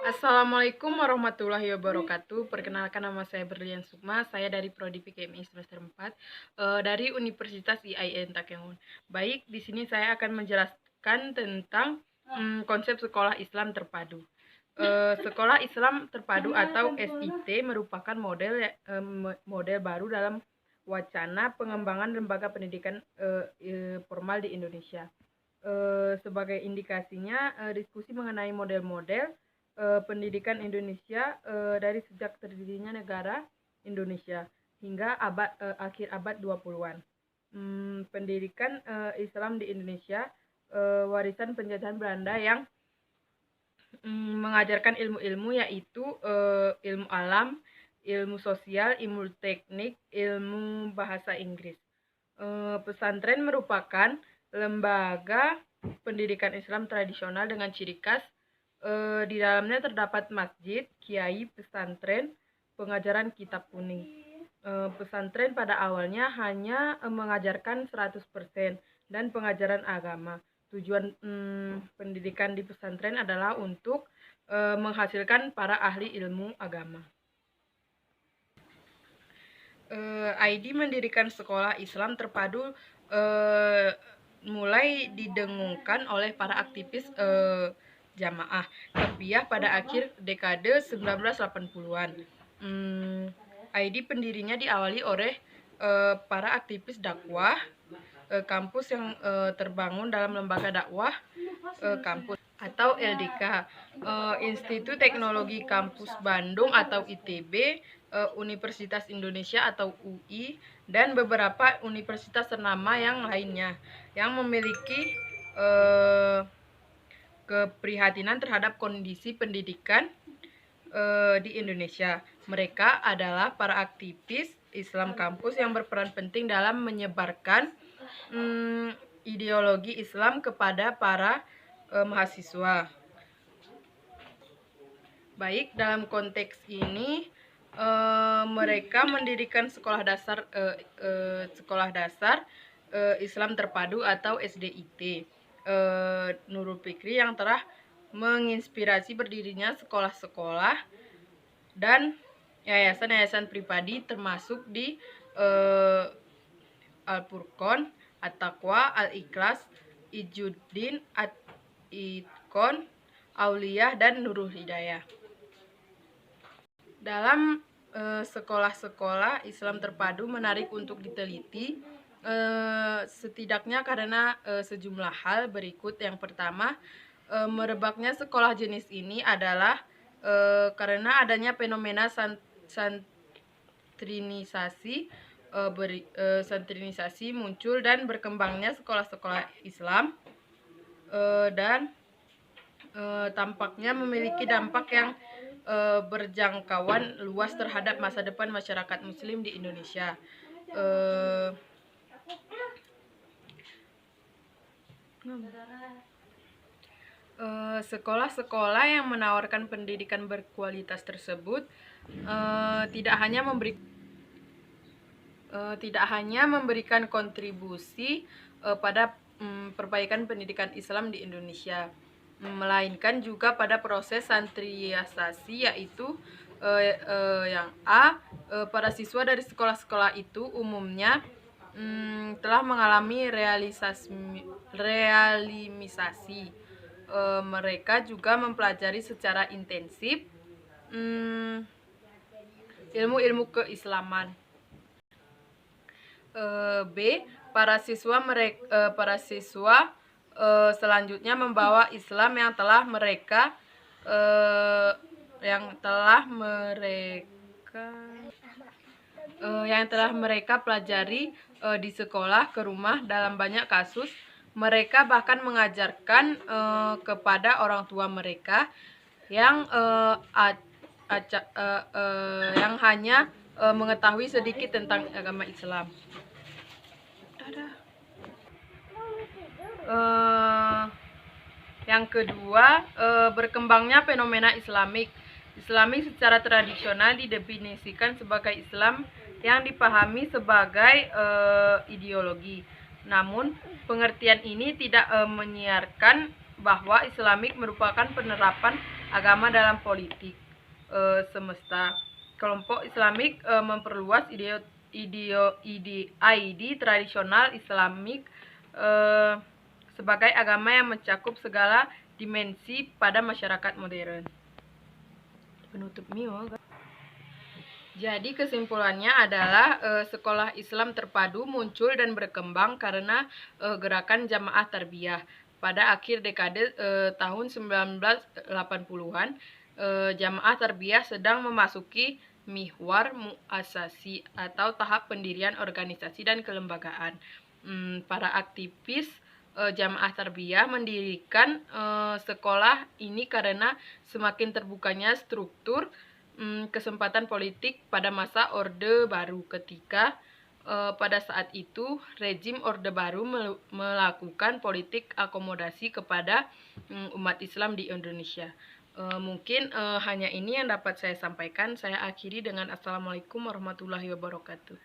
Assalamualaikum warahmatullahi wabarakatuh. Perkenalkan, nama saya Berlian Sukma. Saya dari Prodi PKMI semester 4 dari Universitas IAIN Takengon. Baik, di sini saya akan menjelaskan tentang konsep sekolah Islam terpadu. Sekolah Islam terpadu atau SIT merupakan model baru dalam wacana pengembangan lembaga pendidikan formal di Indonesia. Sebagai indikasinya, diskusi mengenai model-model pendidikan Indonesia dari sejak terdirinya negara Indonesia hingga akhir abad 20-an. Pendidikan Islam di Indonesia, warisan penjajahan Belanda yang mengajarkan ilmu-ilmu yaitu ilmu alam, ilmu sosial, ilmu teknik, ilmu bahasa Inggris. Pesantren merupakan lembaga pendidikan Islam tradisional dengan ciri khas di dalamnya terdapat masjid, kiai, pesantren, pengajaran kitab kuning. Pesantren pada awalnya hanya mengajarkan 100% dan pengajaran agama. Tujuan pendidikan di pesantren adalah untuk menghasilkan para ahli ilmu agama. ID mendirikan sekolah Islam terpadu mulai didengungkan oleh para aktivis Jamaah Tarbiyah pada akhir dekade 1980-an. ID pendirinya diawali oleh para aktivis dakwah kampus yang terbangun dalam lembaga dakwah kampus atau LDK, Institut Teknologi Kampus Bandung atau ITB, Universitas Indonesia atau UI, dan beberapa universitas ternama yang lainnya yang memiliki keprihatinan terhadap kondisi pendidikan di Indonesia. Mereka adalah para aktivis Islam kampus yang berperan penting dalam menyebarkan ideologi Islam kepada para mahasiswa. Baik, dalam konteks ini mereka mendirikan sekolah dasar Islam terpadu atau SDIT Nurul Fikri yang telah menginspirasi berdirinya sekolah-sekolah dan yayasan-yayasan pribadi termasuk di Al-Furqon, At-Taqwa, Al-Ikhlas, Ijuddin, At-Iqon, Auliyah, dan Nurul Hidayah. Dalam sekolah-sekolah Islam terpadu menarik untuk diteliti setidaknya karena sejumlah hal berikut. Yang pertama, merebaknya sekolah jenis ini adalah karena adanya fenomena santrinisasi muncul dan berkembangnya sekolah-sekolah Islam dan tampaknya memiliki dampak yang berjangkauan luas terhadap masa depan masyarakat Muslim di Indonesia. Sekolah-sekolah yang menawarkan pendidikan berkualitas tersebut tidak hanya memberikan kontribusi pada perbaikan pendidikan Islam di Indonesia, melainkan juga pada proses santriasasi, yaitu yang para siswa dari sekolah-sekolah itu umumnya telah mengalami realimisasi. Mereka juga mempelajari secara intensif ilmu-ilmu keislaman. B. Para siswa selanjutnya membawa Islam yang telah mereka pelajari di sekolah ke rumah. Dalam banyak kasus mereka bahkan mengajarkan kepada orang tua mereka yang hanya mengetahui sedikit tentang agama Islam. Yang kedua, berkembangnya fenomena Islamik. Islamik secara tradisional didefinisikan sebagai Islam yang dipahami sebagai ideologi. Namun, pengertian ini tidak menyiarkan bahwa Islamik merupakan penerapan agama dalam politik semesta. Kelompok Islamik memperluas ID tradisional Islamik sebagai agama yang mencakup segala dimensi pada masyarakat modern. Penutup mio. Jadi kesimpulannya adalah sekolah Islam terpadu muncul dan berkembang karena gerakan Jamaah Tarbiyah. Pada akhir dekade tahun 1980-an, Jamaah Tarbiyah sedang memasuki mihwar muasasi atau tahap pendirian organisasi dan kelembagaan. Para aktivis Jamaah Tarbiyah mendirikan sekolah ini karena semakin terbukanya struktur kesempatan politik pada masa Orde Baru ketika pada saat itu rezim Orde Baru melakukan politik akomodasi kepada umat Islam di Indonesia. Mungkin hanya ini yang dapat saya sampaikan. Saya akhiri dengan Assalamualaikum warahmatullahi wabarakatuh.